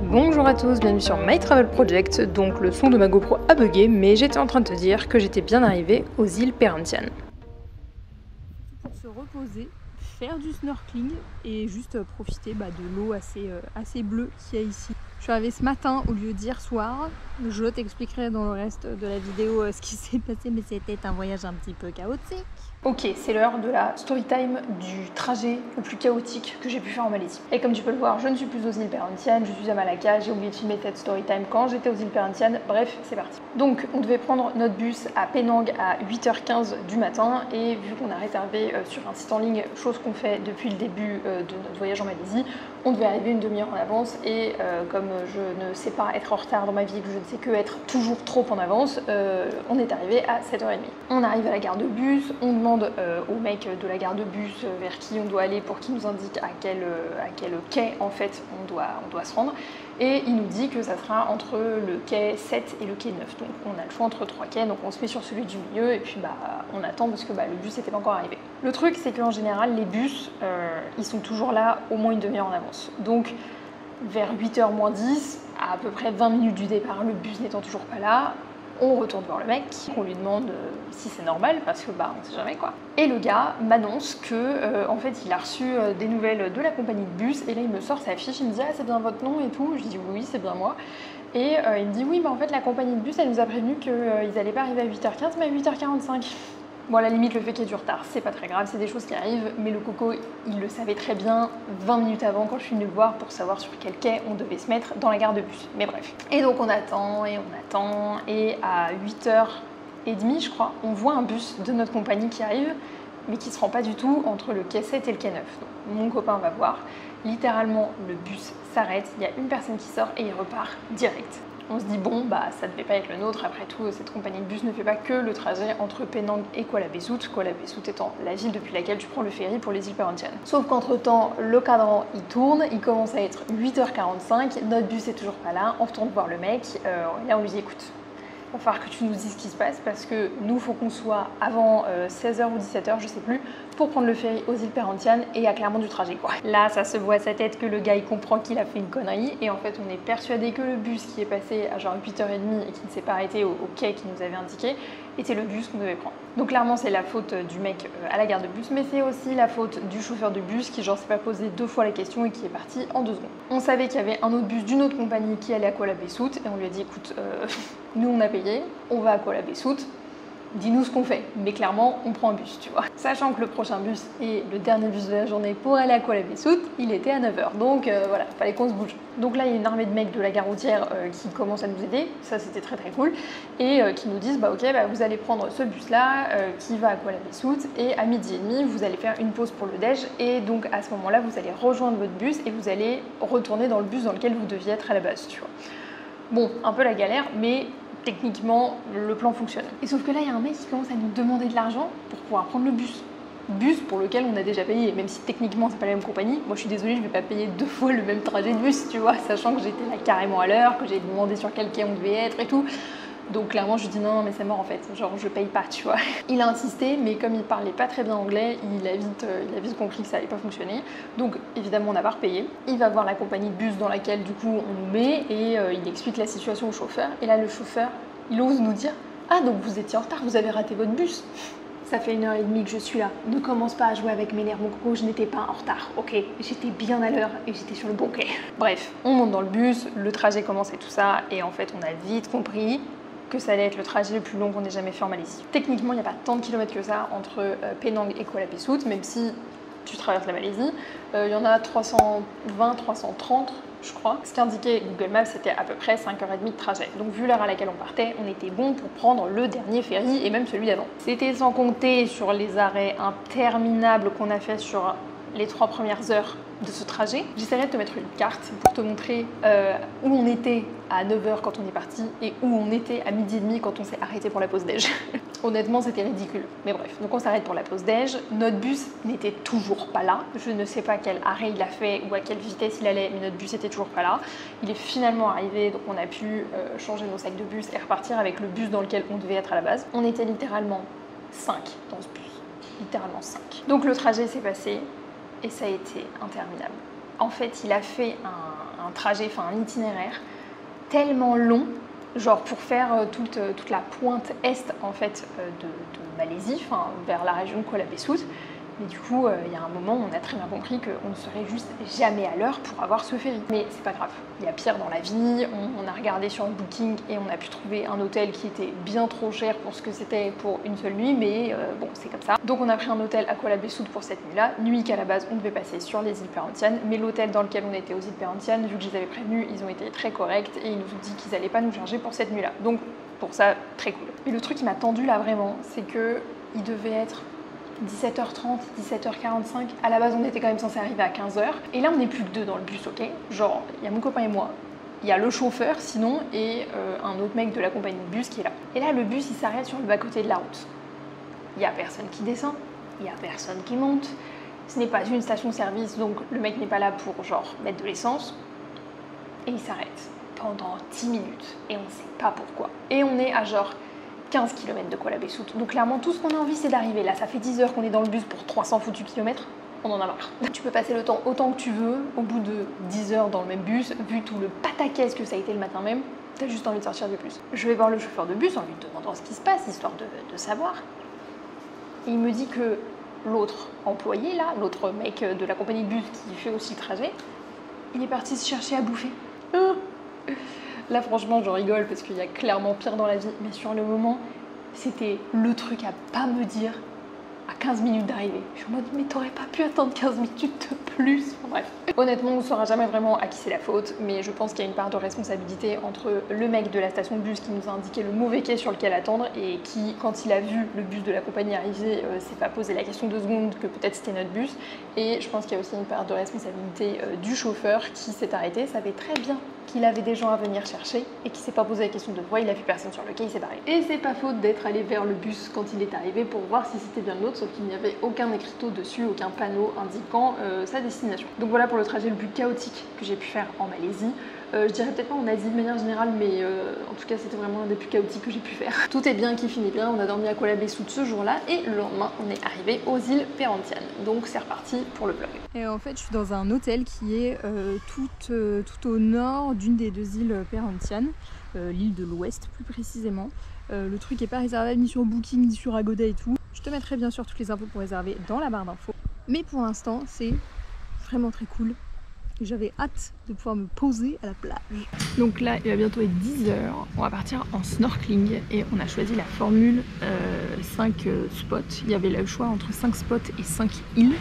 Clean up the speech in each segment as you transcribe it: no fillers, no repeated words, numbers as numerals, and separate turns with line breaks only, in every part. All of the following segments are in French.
Bonjour à tous, bienvenue sur My Travel Project. Donc le son de ma GoPro a bugué, mais j'étais en train de te dire que j'étais bien arrivée aux îles Perhentian. Pour se reposer, faire du snorkeling et juste profiter de l'eau assez bleue qu'il y a ici. Je suis arrivée ce matin au lieu d'hier soir. Je t'expliquerai dans le reste de la vidéo ce qui s'est passé, mais c'était un voyage un petit peu chaotique. Ok, c'est l'heure de la story time du trajet le plus chaotique que j'ai pu faire en Malaisie. Et comme tu peux le voir, je ne suis plus aux îles Perhentian, je suis à Malacca, j'ai oublié de filmer cette story time quand j'étais aux îles Perhentian, bref, c'est parti. Donc, on devait prendre notre bus à Penang à 8h15 du matin, et vu qu'on a réservé sur un site en ligne, chose qu'on fait depuis le début de notre voyage en Malaisie, on devait arriver une demi-heure en avance, et comme je ne sais pas être en retard dans ma vie, que je ne sais que être toujours trop en avance, on est arrivé à 7h30. On arrive à la gare de bus, on demande au mec de la gare de bus vers qui on doit aller pour qu'il nous indique à quel quai en fait on doit se rendre, et il nous dit que ça sera entre le quai 7 et le quai 9, donc on a le choix entre 3 quais, donc on se met sur celui du milieu et puis on attend parce que le bus n'était pas encore arrivé. Le truc c'est qu'en général les bus ils sont toujours là au moins une demi-heure en avance, donc vers 8h moins 10, à peu près 20 minutes du départ, le bus n'étant toujours pas là, on retourne voir le mec, on lui demande si c'est normal parce que on sait jamais quoi. Et le gars m'annonce que en fait il a reçu des nouvelles de la compagnie de bus, et là il me sort sa fiche, il me dit ah c'est bien votre nom et tout, je dis oui c'est bien moi, et il me dit oui en fait la compagnie de bus elle nous a prévenu qu'ils allaient pas arriver à 8h15 mais à 8h45. Bon, à la limite, le fait qu'il y ait du retard, c'est pas très grave, c'est des choses qui arrivent, mais le coco, il le savait très bien 20 minutes avant quand je suis venue le voir pour savoir sur quel quai on devait se mettre dans la gare de bus. Mais bref. Et donc on attend, et à 8h30, je crois, on voit un bus de notre compagnie qui arrive, mais qui se rend pas du tout entre le quai 7 et le quai 9. Donc mon copain va voir, littéralement, le bus s'arrête, il y a une personne qui sort et il repart direct. On se dit bon ça devait pas être le nôtre, après tout cette compagnie de bus ne fait pas que le trajet entre Penang et Kuala Besut, Kuala Besut étant la ville depuis laquelle tu prends le ferry pour les îles Perhentian. Sauf qu'entre temps le cadran il tourne, il commence à être 8h45, notre bus est toujours pas là, on retourne voir le mec, et là on lui dit écoute, il va falloir que tu nous dises ce qui se passe parce que nous, il faut qu'on soit avant 16h ou 17h, je sais plus, pour prendre le ferry aux îles Perhentian et à clairement du trajet quoi. Là, ça se voit à sa tête que le gars il comprend qu'il a fait une connerie, et en fait on est persuadé que le bus qui est passé à genre 8h30 et qui ne s'est pas arrêté au quai qu'il nous avait indiqué était le bus qu'on devait prendre. Donc clairement c'est la faute du mec à la gare de bus, mais c'est aussi la faute du chauffeur du bus qui genre s'est pas posé 2 fois la question et qui est parti en 2 secondes. On savait qu'il y avait un autre bus d'une autre compagnie qui allait à Kuala Besut, et on lui a dit écoute, nous on a payé, on va à Kuala Besut, dis-nous ce qu'on fait, mais clairement on prend un bus, tu vois. Sachant que le prochain bus et le dernier bus de la journée pour aller à Kuala Besut, il était à 9h, donc voilà, fallait qu'on se bouge. Donc là il y a une armée de mecs de la gare routière qui commencent à nous aider, ça c'était très très cool, et qui nous disent ok vous allez prendre ce bus là qui va à Kuala Besut, et à 12h30 vous allez faire une pause pour le déj, et donc à ce moment là vous allez rejoindre votre bus et vous allez retourner dans le bus dans lequel vous deviez être à la base, tu vois. Bon, un peu la galère, mais techniquement, le plan fonctionne. Et sauf que là, il y a un mec qui commence à nous demander de l'argent pour pouvoir prendre le bus. Bus pour lequel on a déjà payé, même si techniquement c'est pas la même compagnie. Moi je suis désolée, je vais pas payer 2 fois le même trajet de bus, tu vois, sachant que j'étais là carrément à l'heure, que j'ai demandé sur quel quai on devait être et tout. Donc clairement je lui dis non mais c'est mort en fait, genre je paye pas, tu vois. Il a insisté, mais comme il parlait pas très bien anglais, il a vite compris que ça allait pas fonctionner. Donc évidemment on n'a pas repayé. Il va voir la compagnie de bus dans laquelle du coup on nous met, et il explique la situation au chauffeur. Et là le chauffeur, il ose nous dire ah donc vous étiez en retard, vous avez raté votre bus. Ça fait 1h30 que je suis là. Ne commence pas à jouer avec mes nerfs, mon coco, je n'étais pas en retard, ok? J'étais bien à l'heure et j'étais sur le bon quai. Bref, on monte dans le bus, le trajet commence et tout ça, et en fait on a vite compris que ça allait être le trajet le plus long qu'on ait jamais fait en Malaisie. Techniquement, il n'y a pas tant de kilomètres que ça entre Penang et Kuala Besut, même si tu traverses la Malaisie. Il y en a 320, 330, je crois. Ce qu'indiquait Google Maps, c'était à peu près 5h30 de trajet. Donc vu l'heure à laquelle on partait, on était bon pour prendre le dernier ferry et même celui d'avant. C'était sans compter sur les arrêts interminables qu'on a fait sur les 3 premières heures de ce trajet. J'essaierai de te mettre une carte pour te montrer où on était à 9h quand on est parti et où on était à 12h30 quand on s'est arrêté pour la pause déj. Honnêtement, c'était ridicule. Mais bref, donc on s'arrête pour la pause déj. Notre bus n'était toujours pas là. Je ne sais pas quel arrêt il a fait ou à quelle vitesse il allait, mais notre bus était toujours pas là. Il est finalement arrivé, donc on a pu changer nos sacs de bus et repartir avec le bus dans lequel on devait être à la base. On était littéralement 5 dans ce bus. Littéralement 5. Donc le trajet s'est passé et ça a été interminable. En fait, il a fait un un trajet, enfin un itinéraire tellement long, genre pour faire toute la pointe est en fait de Malaisie, enfin vers la région de Kuala Besut. Mais du coup, il y a un moment où on a très bien compris qu'on ne serait juste jamais à l'heure pour avoir ce ferry. Mais c'est pas grave, il y a pire dans la vie. On a regardé sur Booking et on a pu trouver un hôtel qui était bien trop cher pour ce que c'était pour une seule nuit, mais bon, c'est comme ça. Donc on a pris un hôtel à Kuala Besut pour cette nuit-là, nuit qu'à la base on devait passer sur les îles Perhentianes, mais l'hôtel dans lequel on était aux îles Perhentianes, vu que je les avais prévenus, ils ont été très corrects et ils nous ont dit qu'ils n'allaient pas nous charger pour cette nuit-là. Donc pour ça, très cool. Et le truc qui m'a tendu là vraiment, c'est que il devait être 17h30, 17h45. À la base, on était quand même censé arriver à 15h. Et là, on n'est plus que deux dans le bus, ok? Genre, il y a mon copain et moi. Il y a le chauffeur, sinon, et un autre mec de la compagnie de bus qui est là. Et là, le bus, il s'arrête sur le bas-côté de la route. Il n'y a personne qui descend, il n'y a personne qui monte. Ce n'est pas une station-service, donc le mec n'est pas là pour, genre, mettre de l'essence. Et il s'arrête pendant 10 minutes. Et on ne sait pas pourquoi. Et on est à genre 15 km de Kuala Besut. Donc clairement, tout ce qu'on a envie, c'est d'arriver. Là, ça fait 10 heures qu'on est dans le bus pour 300 foutus kilomètres. On en a marre. Tu peux passer le temps autant que tu veux. Au bout de 10 heures dans le même bus, vu tout le pataquès que ça a été le matin même, t'as juste envie de sortir du bus. Je vais voir le chauffeur de bus en lui demandant ce qui se passe, histoire de savoir. Et il me dit que l'autre employé, là, l'autre mec de la compagnie de bus qui fait aussi le trajet, il est parti se chercher à bouffer. Là, franchement, je rigole parce qu'il y a clairement pire dans la vie, mais sur le moment, c'était le truc à pas me dire à 15 minutes d'arrivée. Je suis en mode, mais t'aurais pas pu attendre 15 minutes de plus. Bref. Honnêtement, on ne saura jamais vraiment à qui c'est la faute, mais je pense qu'il y a une part de responsabilité entre le mec de la station de bus qui nous a indiqué le mauvais quai sur lequel attendre et qui, quand il a vu le bus de la compagnie arriver, s'est pas posé la question 2 secondes que peut-être c'était notre bus. Et je pense qu'il y a aussi une part de responsabilité du chauffeur qui s'est arrêté, savait très bien qu'il avait des gens à venir chercher et qui s'est pas posé la question de pourquoi il a vu personne sur le quai, il s'est barré. Et c'est pas faute d'être allé vers le bus quand il est arrivé pour voir si c'était bien le nôtre, sauf qu'il n'y avait aucun écriteau dessus, aucun panneau indiquant sa destination. Donc voilà pour le trajet le plus chaotique que j'ai pu faire en Malaisie. Je dirais peut-être pas en Asie de manière générale, mais en tout cas c'était vraiment l'un des plus chaotiques que j'ai pu faire. Tout est bien qui finit bien, on a dormi à Kuala Besut ce jour-là et le lendemain on est arrivé aux îles Perhentianes. Donc c'est reparti pour le vlog. Et en fait je suis dans un hôtel qui est tout au nord d'une des 2 îles Perhentianes, l'île de l'Ouest plus précisément. Le truc n'est pas réservable ni sur Booking ni sur Agoda et tout. Je te mettrai bien sûr toutes les infos pour réserver dans la barre d'infos. Mais pour l'instant c'est vraiment très cool. J'avais hâte de pouvoir me poser à la plage. Donc là, il va bientôt être 10h. On va partir en snorkeling et on a choisi la formule 5 spots. Il y avait le choix entre 5 spots et 5 îles.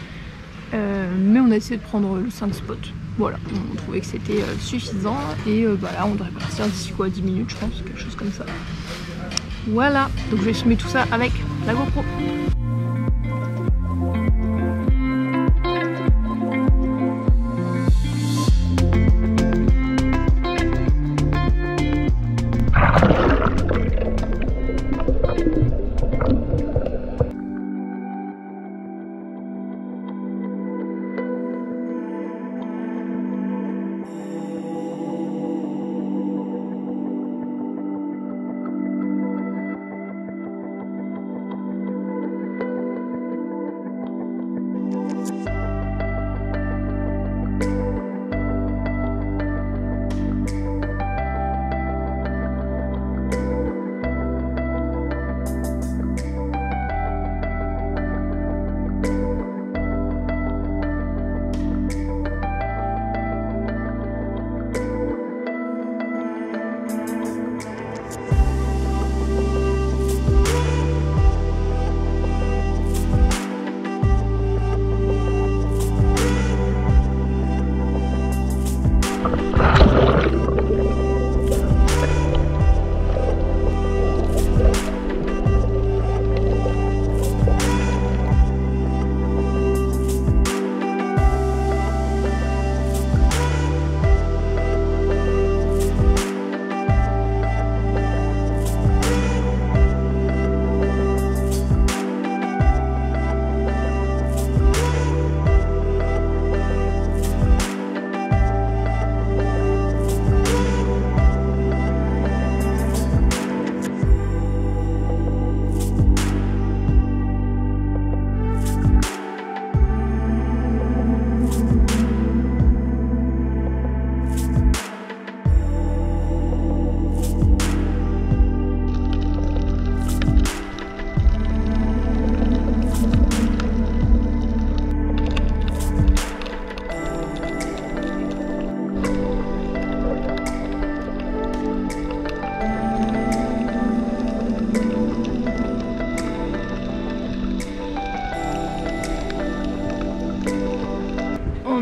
Mais on a essayé de prendre le 5 spots. Voilà, on trouvait que c'était suffisant. Et bah là, on devrait partir d'ici quoi, 10 minutes, je pense, quelque chose comme ça. Voilà, donc je vais filmer tout ça avec la GoPro.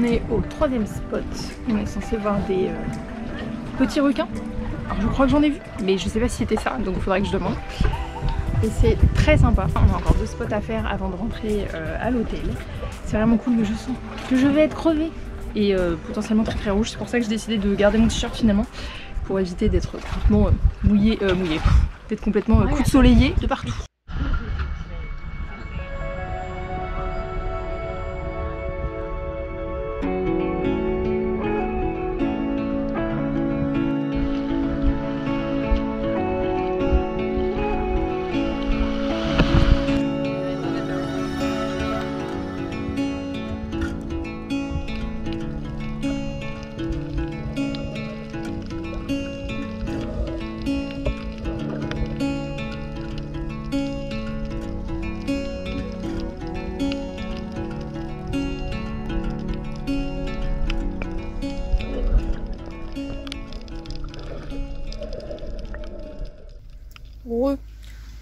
est au 3e spot. On est censé voir des petits requins. Alors je crois que j'en ai vu, mais je sais pas si c'était ça, donc il faudrait que je demande. Et c'est très sympa. On a encore 2 spots à faire avant de rentrer à l'hôtel. C'est vraiment cool, mais je sens que je vais être crevée et potentiellement très rouge. C'est pour ça que j'ai décidé de garder mon t-shirt finalement, pour éviter d'être complètement mouillée, d'être complètement coup de soleillé de partout.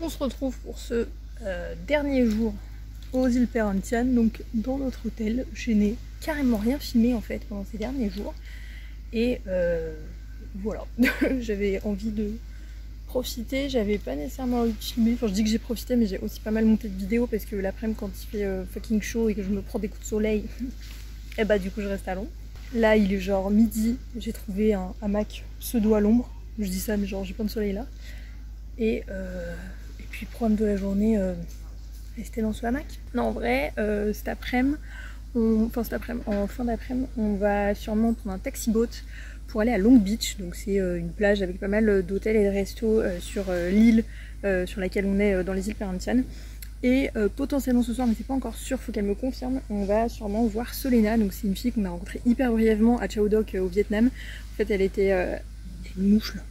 On se retrouve pour ce dernier jour aux îles Perhentian, donc dans notre hôtel. Je n'ai carrément rien filmé en fait pendant ces derniers jours et voilà. J'avais envie de profiter, j'avais pas nécessairement envie de filmer, enfin je dis que j'ai profité mais j'ai aussi pas mal monté de vidéos parce que l'après-midi quand il fait fucking chaud et que je me prends des coups de soleil et bah du coup je reste à l'ombre. Là il est genre midi, j'ai trouvé un hamac pseudo à l'ombre, je dis ça mais genre j'ai pas de soleil là. Et puis programme de la journée, rester dans ce hamac. Non en vrai, cet après-midi, en fin d'après-midi, on va sûrement prendre un taxi-boat pour aller à Long Beach. Donc c'est une plage avec pas mal d'hôtels et de restos sur l'île sur laquelle on est dans les îles Perhentian. Et potentiellement ce soir, mais c'est pas encore sûr, faut qu'elle me confirme, on va sûrement voir Solena. Donc c'est une fille qu'on a rencontrée hyper brièvement à Chao Doc au Vietnam. En fait elle était... une mouche là.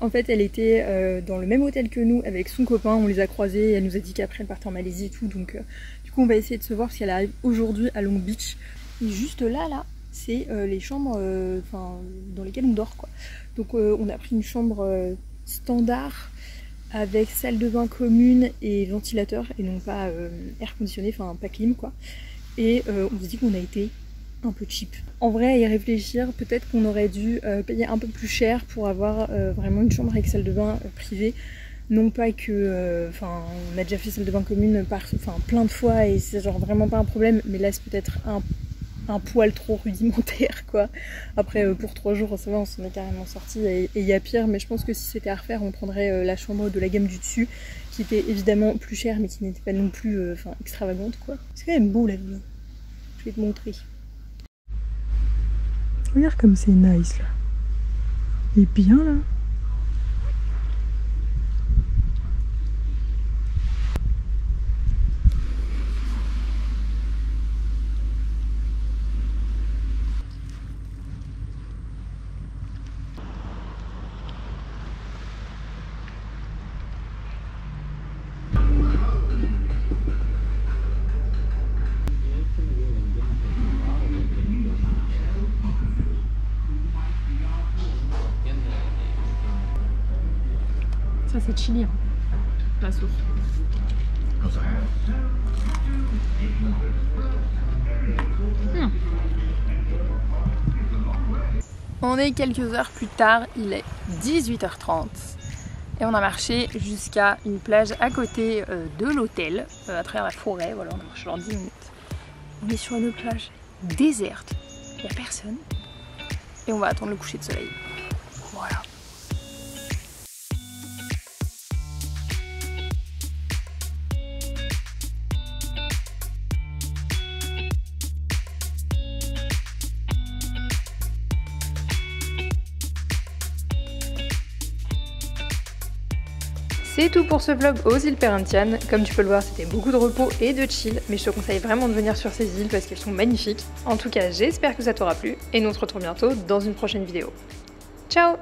En fait, elle était dans le même hôtel que nous avec son copain, on les a croisés, elle nous a dit qu'après elle partait en Malaisie et tout, donc du coup on va essayer de se voir parce qu'elle arrive aujourd'hui à Long Beach. Et juste là, c'est les chambres dans lesquelles on dort quoi. Donc on a pris une chambre standard avec salle de bain commune et ventilateur et non pas air conditionné, enfin pas clim quoi. Et on se dit qu'on a été un peu cheap. En vrai, à y réfléchir, peut-être qu'on aurait dû payer un peu plus cher pour avoir vraiment une chambre avec salle de bain privée. Non pas que... on a déjà fait salle de bain commune plein de fois et c'est genre vraiment pas un problème, mais là c'est peut-être un poil trop rudimentaire quoi. Après pour 3 jours ça va, on s'en est carrément sorti et il y a pire, mais je pense que si c'était à refaire on prendrait la chambre de la gamme du dessus qui était évidemment plus chère mais qui n'était pas non plus extravagante quoi. C'est quand même beau la vie. Je vais te montrer. Regarde comme c'est nice là. Il est bien là. Ça c'est chili, hein. La sauce. On est quelques heures plus tard, il est 18h30 et on a marché jusqu'à une plage à côté de l'hôtel, à travers la forêt, voilà, on a marché genre 10 minutes. On est sur une plage déserte, il n'y a personne et on va attendre le coucher de soleil. Voilà. C'est tout pour ce vlog aux îles Perhentian. Comme tu peux le voir, c'était beaucoup de repos et de chill, mais je te conseille vraiment de venir sur ces îles parce qu'elles sont magnifiques. En tout cas, j'espère que ça t'aura plu et nous on se retrouve bientôt dans une prochaine vidéo. Ciao!